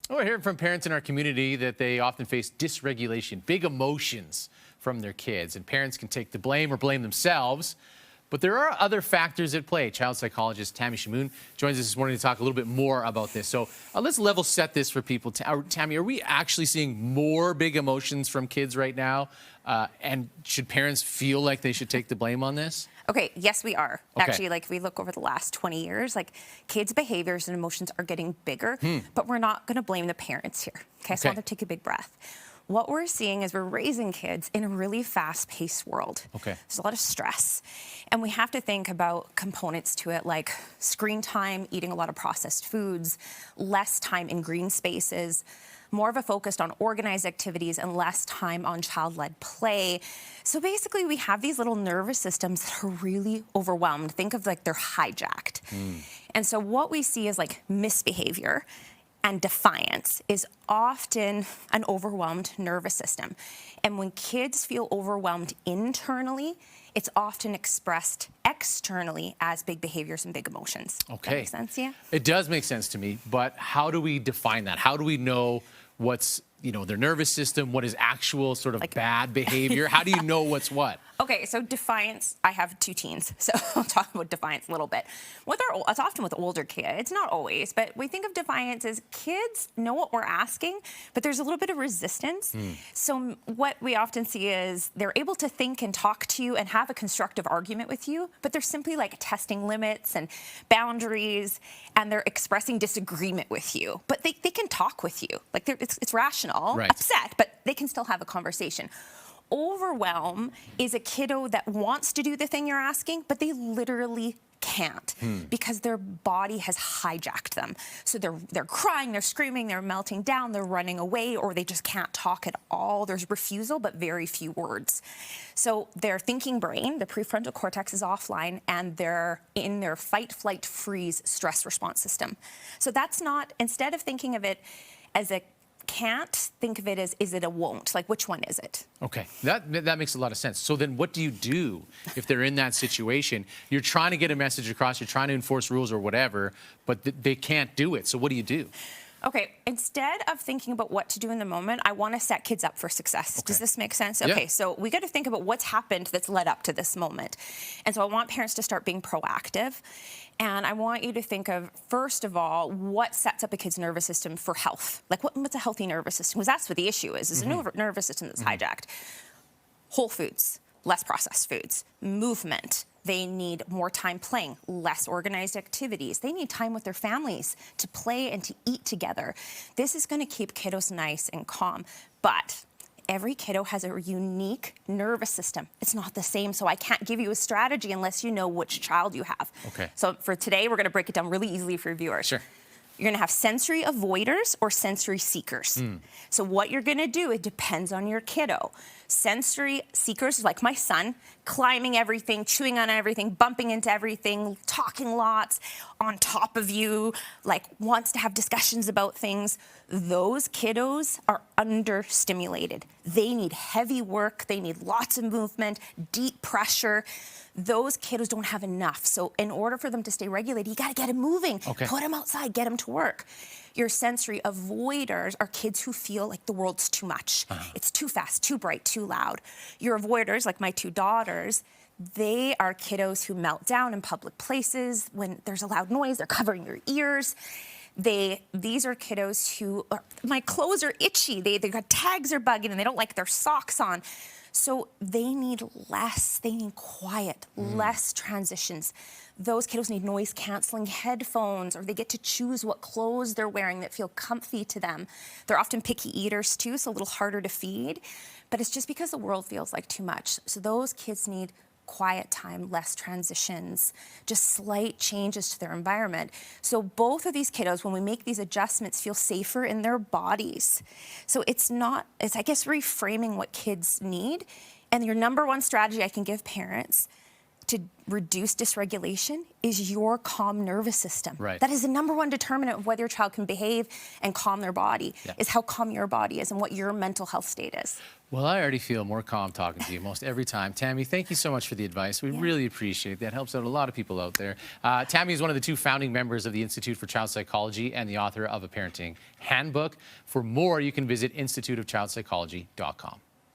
We're hearing from parents in our community that they often face dysregulation, big emotions from their kids, and parents can take the blame or blame themselves. But there are other factors at play. Child psychologist Tammy Schamuhn joins us this morning to talk a little bit more about this. So let's level set this for people. Tammy, are we actually seeing more big emotions from kids right now? And should parents feel like they should take the blame on this? Okay, yes, we are. Okay. Actually, like if we look over the last 20 years, like kids' behaviors and emotions are getting bigger, but we're not going to blame the parents here. Okay, so I want to take a big breath. What we're seeing is we're raising kids in a really fast-paced world. Okay. There's a lot of stress. And we have to think about components to it like screen time, eating a lot of processed foods, less time in green spaces, more of a focus on organized activities and less time on child-led play. So basically we have these little nervous systems that are really overwhelmed. Think of like they're hijacked. And so what we see is like misbehavior and defiance is often an overwhelmed nervous system. And when kids feel overwhelmed internally, it's often expressed externally as big behaviors and big emotions. Okay. That makes sense, yeah? It does make sense to me, but how do we define that? How do we know what's, their nervous system, what is actual sort of like bad behavior? How do you know what's what? Okay, so defiance, I have 2 teens, so I'll talk about defiance a little bit. It's often with older kids, not always, but we think of defiance as kids know what we're asking, but there's a little bit of resistance. So what we often see is they're able to think and talk to you and have a constructive argument with you, but they're simply like testing limits and boundaries, and they're expressing disagreement with you. But they can talk with you. Like it's rational, right. Upset, but they can still have a conversation. Overwhelm is a kiddo that wants to do the thing you're asking, but they literally can't because their body has hijacked them. So they're crying, they're screaming, they're melting down, they're running away, or they just can't talk at all. There's refusal, but very few words. So their thinking brain, the prefrontal cortex is offline, and they're in their fight, flight, freeze stress response system. So that's not, instead of thinking of it as a can't, think of it as, is it a won't? Like, which one is it? Okay, that makes a lot of sense. So then what do you do if they're in that situation? You're trying to get a message across, you're trying to enforce rules or whatever, but they can't do it. So what do you do? Okay, instead of thinking about what to do in the moment, I want to set kids up for success. Does this make sense? Okay, so we got to think about what's happened that's led up to this moment. And so I want parents to start being proactive. And I want you to think of, first of all, what sets up a kid's nervous system for health? Like, what's a healthy nervous system? Because that's what the issue is a nervous system that's hijacked. Whole foods, less processed foods, movement. They need more time playing, less organized activities. They need time with their families to play and to eat together. This is going to keep kiddos nice and calm. But every kiddo has a unique nervous system. It's not the same, so I can't give you a strategy unless you know which child you have. Okay. So for today, we're going to break it down really easily for your viewers. Sure. You're going to have sensory avoiders or sensory seekers. So what you're going to do, it depends on your kiddo. Sensory seekers, like my son, climbing everything, chewing on everything, bumping into everything, talking lots, on top of you, like wants to have discussions about things. Those kiddos are understimulated. They need heavy work. They need lots of movement, deep pressure. Those kiddos don't have enough. So in order for them to stay regulated, you got to get them moving. Okay. Put them outside, get them to work. Your sensory avoiders are kids who feel like the world's too much. It's too fast, too bright, too loud. Your avoiders, like my 2 daughters, they are kiddos who melt down in public places. When there's a loud noise, they're covering their ears. These are kiddos who my clothes are itchy. They got tags are bugging and they don't like their socks on. So they need less, they need quiet, less transitions. Those kiddos need noise-canceling headphones, or they get to choose what clothes they're wearing that feel comfy to them. They're often picky eaters too, so a little harder to feed. But it's just because the world feels like too much. So those kids need quiet time, less transitions, just slight changes to their environment. So both of these kiddos, when we make these adjustments, feel safer in their bodies. So it's I guess reframing what kids need. And your number one strategy I can give parents, to reduce dysregulation is your calm nervous system. Right. That is the #1 determinant of whether your child can behave and calm their body, is how calm your body is and what your mental health state is. Well, I already feel more calm talking to you most every time. Tammy, thank you so much for the advice. We really appreciate it. That helps out a lot of people out there. Tammy is one of the 2 founding members of the Institute for Child Psychology and the author of a parenting handbook. For more, you can visit instituteofchildpsychology.com.